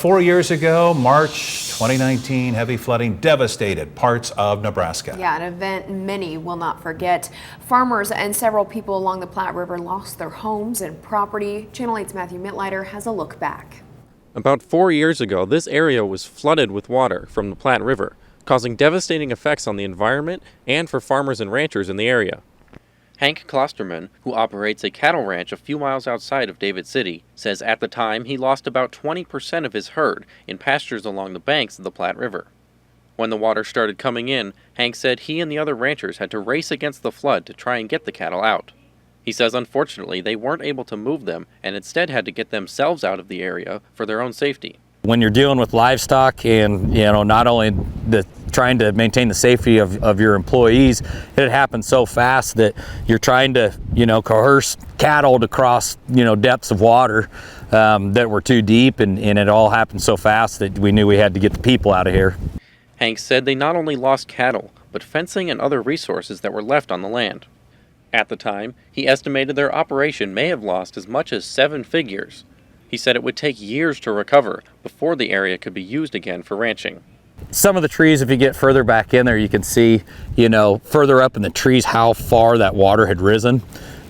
4 years ago, March 2019, heavy flooding devastated parts of Nebraska. Yeah, an event many will not forget. Farmers and several people along the Platte River lost their homes and property. Channel 8's Matthew Mittleiter has a look back. About 4 years ago, this area was flooded with water from the Platte River, causing devastating effects on the environment and for farmers and ranchers in the area. Hank-Klosterman, who operates a cattle ranch a few miles outside of David City, says at the time he lost about 20% of his herd in pastures along the banks of the Platte River. When the water started coming in, Hank said he and the other ranchers had to race against the flood to try and get the cattle out. He says unfortunately they weren't able to move them and instead had to get themselves out of the area for their own safety. When you're dealing with livestock and, not only trying to maintain the safety of your employees, it happened so fast that you're trying to, coerce cattle to cross, depths of water that were too deep, and it all happened so fast that we knew we had to get the people out of here. Hank said they not only lost cattle, but fencing and other resources that were left on the land. At the time, he estimated their operation may have lost as much as 7 figures. He said it would take years to recover before the area could be used again for ranching. Some of the trees, if you get further back in there, you can see, further up in the trees how far that water had risen.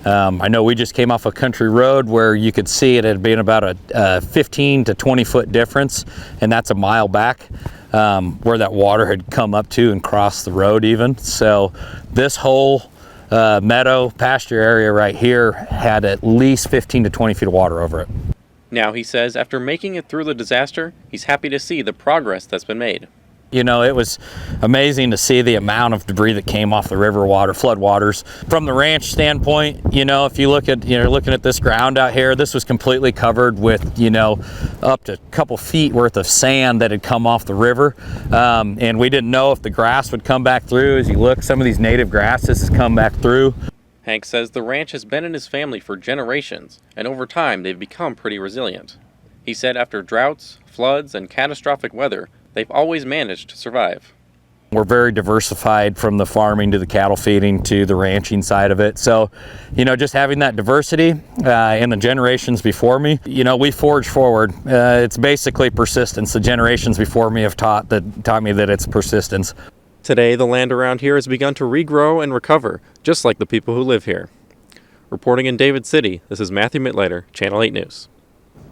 I know we just came off a country road where you could see it had been about a 15 to 20 foot difference, and that's a mile back where that water had come up to and crossed the road even. So this whole meadow pasture area right here had at least 15 to 20 feet of water over it. Now, he says, after making it through the disaster, he's happy to see the progress that's been made. It was amazing to see the amount of debris that came off the river water, floodwaters. From the ranch standpoint, if you look at, looking at this ground out here, this was completely covered with, up to a couple feet worth of sand that had come off the river. And we didn't know if the grass would come back through. As you look, some of these native grasses has come back through. Hank says the ranch has been in his family for generations, and over time they've become pretty resilient. He said after droughts, floods, and catastrophic weather, they've always managed to survive. We're very diversified from the farming to the cattle feeding to the ranching side of it. So, just having that diversity in the generations before me, we forge forward. It's basically persistence. The generations before me have taught me that it's persistence. Today, the land around here has begun to regrow and recover, just like the people who live here. Reporting in David City, this is Matthew Mittleiter, Channel 8 News.